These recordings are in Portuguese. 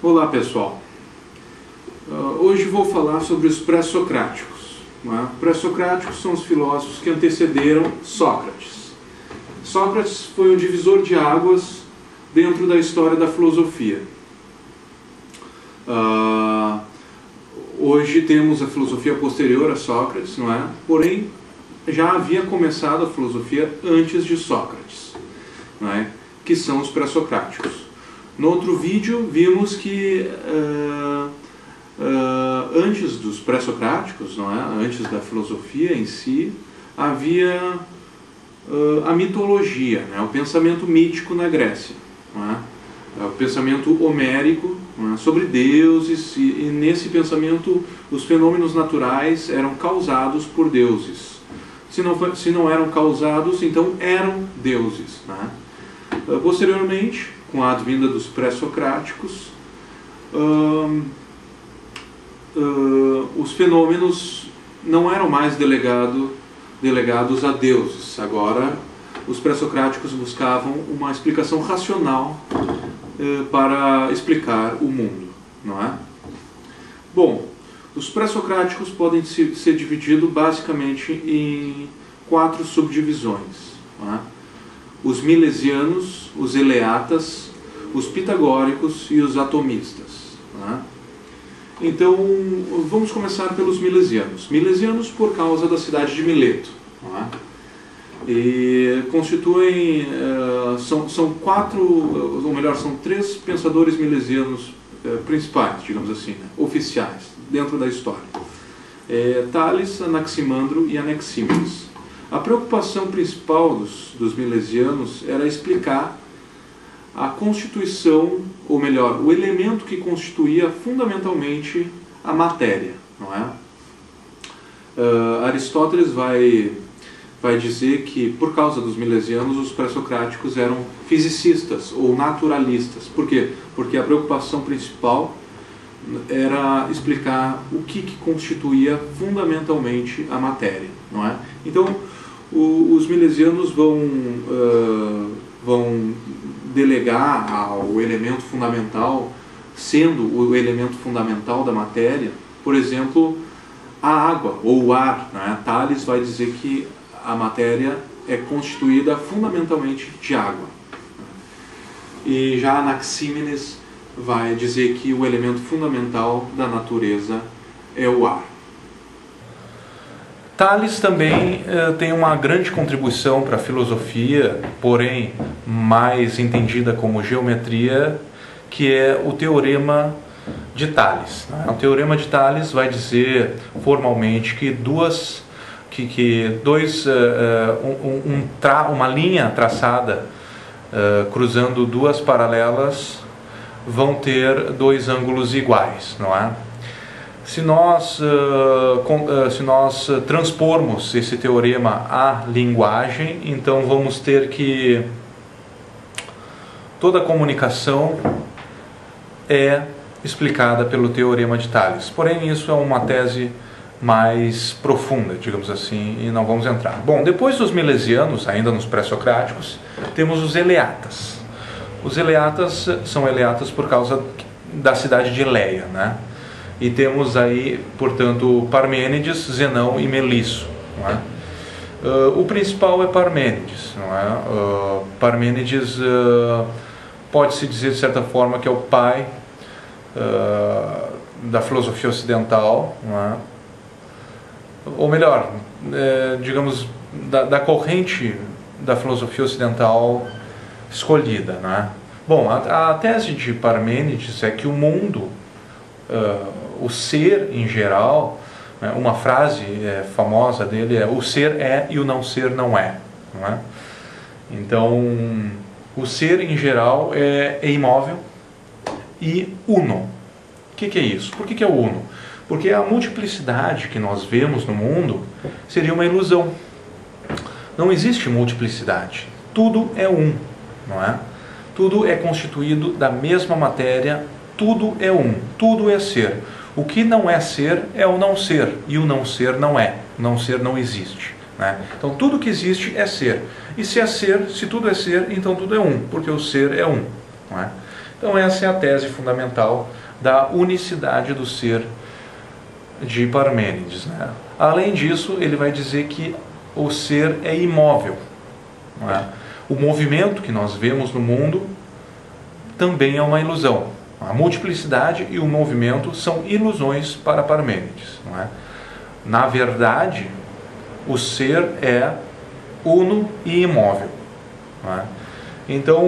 Olá pessoal, hoje vou falar sobre os pré-socráticos. Pré-socráticos são os filósofos que antecederam Sócrates. Sócrates foi um divisor de águas dentro da história da filosofia. Hoje temos a filosofia posterior a Sócrates, não é? Porém, já havia começado a filosofia antes de Sócrates, não é? Que são os pré-socráticos. No outro vídeo vimos que antes dos pré-socráticos, não é? Antes da filosofia em si, havia a mitologia, né? O pensamento mítico na Grécia, não é? O pensamento homérico, não é? Sobre deuses, e nesse pensamento os fenômenos naturais eram causados por deuses. Se não eram causados, então eram deuses, não é? Posteriormente, com a advinda dos pré-socráticos, os fenômenos não eram mais delegados a deuses. Agora, os pré-socráticos buscavam uma explicação racional para explicar o mundo, não é? Bom, os pré-socráticos podem ser divididos basicamente em 4 subdivisões, não é? Os milesianos, os eleatas, os pitagóricos e os atomistas, né? Então, vamos começar pelos milesianos. Milesianos por causa da cidade de Mileto, né? E constituem, são 3 pensadores milesianos principais, digamos assim, né? Oficiais, dentro da história. Tales, Anaximandro e Anaxímenes. A preocupação principal dos milesianos era explicar a constituição, ou melhor, o elemento que constituía fundamentalmente a matéria, não é? Aristóteles vai dizer que, por causa dos milesianos, os pré-socráticos eram fisicistas ou naturalistas. Por quê? Porque a preocupação principal era explicar o que constituía fundamentalmente a matéria, não é? Então, os milesianos vão delegar ao elemento fundamental, sendo o elemento fundamental da matéria, por exemplo, a água ou o ar, né? Tales vai dizer que a matéria é constituída fundamentalmente de água. E já Anaxímenes vai dizer que o elemento fundamental da natureza é o ar. Tales também tem uma grande contribuição para a filosofia, porém mais entendida como geometria, que é o Teorema de Tales. O Teorema de Tales vai dizer formalmente que uma linha traçada cruzando 2 paralelas vão ter 2 ângulos iguais, não é? Se nós transpormos esse teorema à linguagem, então vamos ter que toda a comunicação é explicada pelo Teorema de Tales. Porém, isso é uma tese mais profunda, digamos assim, e não vamos entrar. Bom, depois dos milesianos, ainda nos pré-socráticos, temos os eleatas. Os eleatas são eleatas por causa da cidade de Eleia, né? E temos aí, portanto, Parmênides, Zenão e Melisso, não é? O principal é Parmênides, não é? Parmênides pode-se dizer de certa forma que é o pai da filosofia ocidental, não é? Ou melhor, digamos, da corrente da filosofia ocidental escolhida, não é? Bom, a tese de Parmênides é que o mundo, o ser em geral, uma frase famosa dele é: o ser é e o não ser não é, não é? Então, o ser em geral é imóvel e uno. O que é isso? Por que é o uno? Porque a multiplicidade que nós vemos no mundo seria uma ilusão. Não existe multiplicidade. Tudo é um, não é? Tudo é constituído da mesma matéria, tudo é um, tudo é ser. O que não é ser é o não ser, e o não ser não é. O não ser não existe, né? Então tudo que existe é ser. E se é ser, se tudo é ser, então tudo é um, porque o ser é um, não é? Então essa é a tese fundamental da unicidade do ser de Parmênides, né? Além disso, ele vai dizer que o ser é imóvel, não é? O movimento que nós vemos no mundo também é uma ilusão. A multiplicidade e o movimento são ilusões para Parmênides, não é? Na verdade, o ser é uno e imóvel, não é? Então,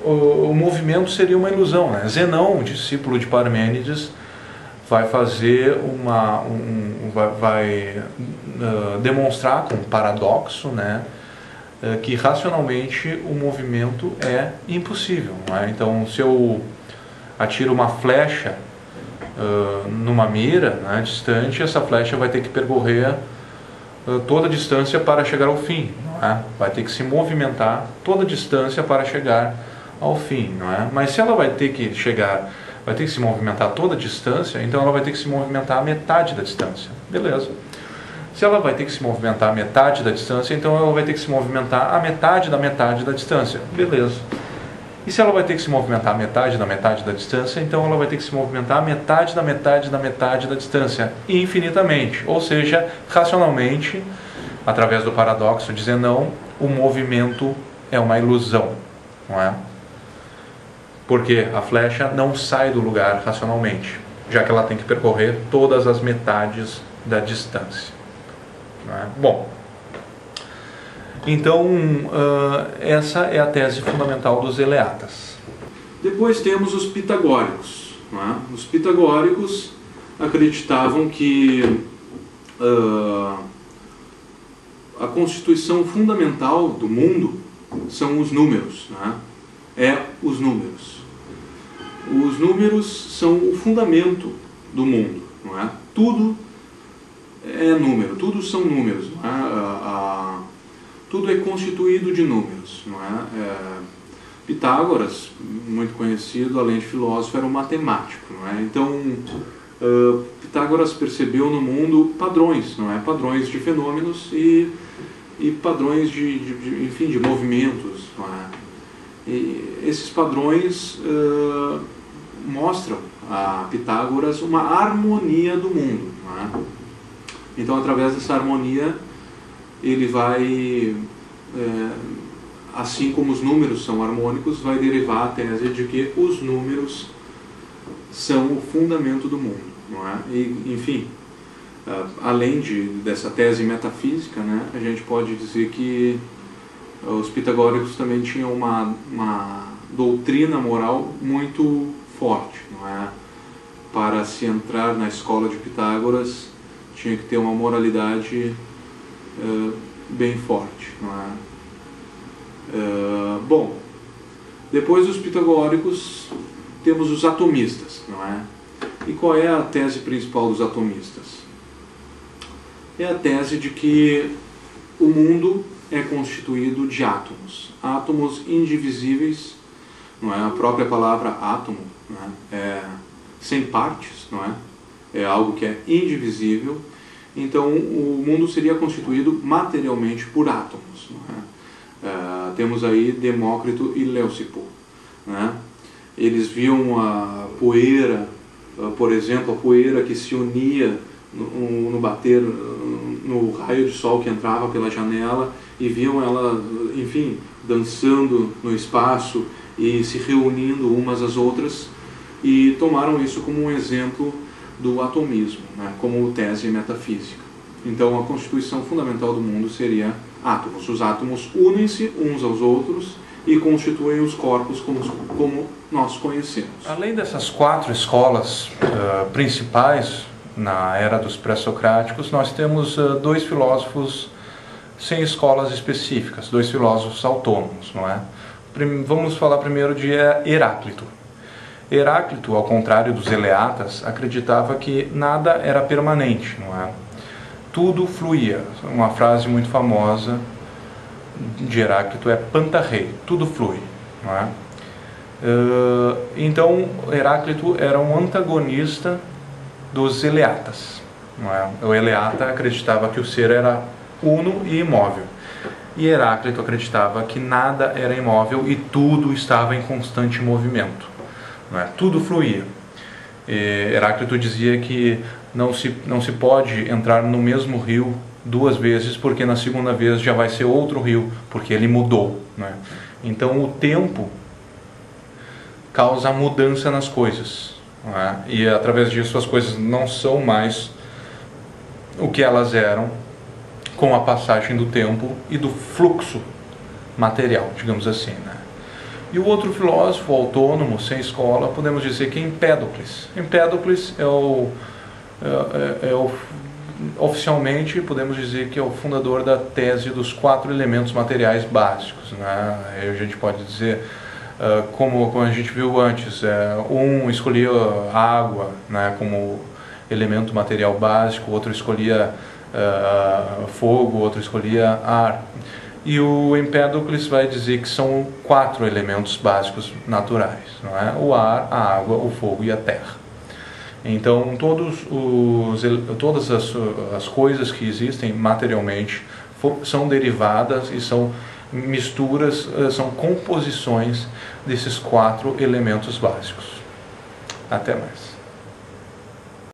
o movimento seria uma ilusão, né? Zenão, discípulo de Parmênides, vai fazer vai demonstrar com um paradoxo, né, que racionalmente o movimento é impossível, não é? Então, se eu atiro uma flecha numa mira, né, distante, essa flecha vai ter que percorrer toda a distância para chegar ao fim, não é? Vai ter que se movimentar toda a distância para chegar ao fim, não é? Mas se ela vai ter que se movimentar toda a distância, então ela vai ter que se movimentar a metade da distância. Beleza. Se ela vai ter que se movimentar a metade da distância, então ela vai ter que se movimentar a metade da distância. Beleza. E se ela vai ter que se movimentar a metade da distância, então ela vai ter que se movimentar a metade da distância, infinitamente. Ou seja, racionalmente, através do paradoxo de Zenão, o movimento é uma ilusão, não é? Porque a flecha não sai do lugar racionalmente, já que ela tem que percorrer todas as metades da distância. Não é? Bom, então essa é a tese fundamental dos eleatas. Depois temos os pitagóricos, não é? Os pitagóricos acreditavam que a constituição fundamental do mundo são os números, não é? Os números. Os números são o fundamento do mundo, não é? Tudo é número, tudo são números, não é? Tudo é constituído de números, não é? Pitágoras, muito conhecido, além de filósofo, era um matemático, não é? Então, Pitágoras percebeu no mundo padrões, não é? Padrões de fenômenos e padrões enfim, de movimentos, não é? E esses padrões mostram a Pitágoras uma harmonia do mundo, não é? Então, através dessa harmonia, ele vai, assim como os números são harmônicos, vai derivar a tese de que os números são o fundamento do mundo, não é? E, enfim, além dessa tese metafísica, né, a gente pode dizer que os pitagóricos também tinham uma doutrina moral muito forte, não é? Para se entrar na escola de Pitágoras, tinha que ter uma moralidade bem forte, não é? Bom, depois dos pitagóricos temos os atomistas, não é? E qual é a tese principal dos atomistas? É a tese de que o mundo é constituído de átomos, átomos indivisíveis, não é? A própria palavra átomo, não é sem partes, não é? É algo que é indivisível. Então, o mundo seria constituído materialmente por átomos, não é? Temos aí Demócrito e Leucipo, né? Eles viam a poeira, por exemplo, a poeira que se unia no bater, no raio de sol que entrava pela janela, e viam ela, enfim, dançando no espaço e se reunindo umas às outras, e tomaram isso como um exemplo do atomismo, né, como tese metafísica. Então, a constituição fundamental do mundo seria átomos. Os átomos unem-se uns aos outros e constituem os corpos como nós conhecemos. Além dessas quatro escolas principais na era dos pré-socráticos, nós temos dois filósofos sem escolas específicas, dois filósofos autônomos, não é? Vamos falar primeiro de Heráclito. Heráclito, ao contrário dos eleatas, acreditava que nada era permanente, não é? Tudo fluía. Uma frase muito famosa de Heráclito é pantarrei, tudo flui, não é? Então, Heráclito era um antagonista dos eleatas, não é? O eleata acreditava que o ser era uno e imóvel. e Heráclito acreditava que nada era imóvel e tudo estava em constante movimento, não é? Tudo fluía. Heráclito dizia que não se pode entrar no mesmo rio duas vezes, porque na segunda vez já vai ser outro rio, porque ele mudou, né? Então o tempo causa mudança nas coisas, né? E através disso as coisas não são mais o que elas eram com a passagem do tempo e do fluxo material, digamos assim, né? E o outro filósofo autônomo, sem escola, podemos dizer que é Empédocles. Empédocles oficialmente podemos dizer que é o fundador da tese dos 4 elementos materiais básicos, né? Aí a gente pode dizer, como a gente viu antes, um escolhia água, né, como elemento material básico, outro escolhia fogo, outro escolhia ar. E o Empédocles vai dizer que são 4 elementos básicos naturais, não é? O ar, a água, o fogo e a terra. Então todas as coisas que existem materialmente são derivadas e são misturas, são composições desses 4 elementos básicos. Até mais.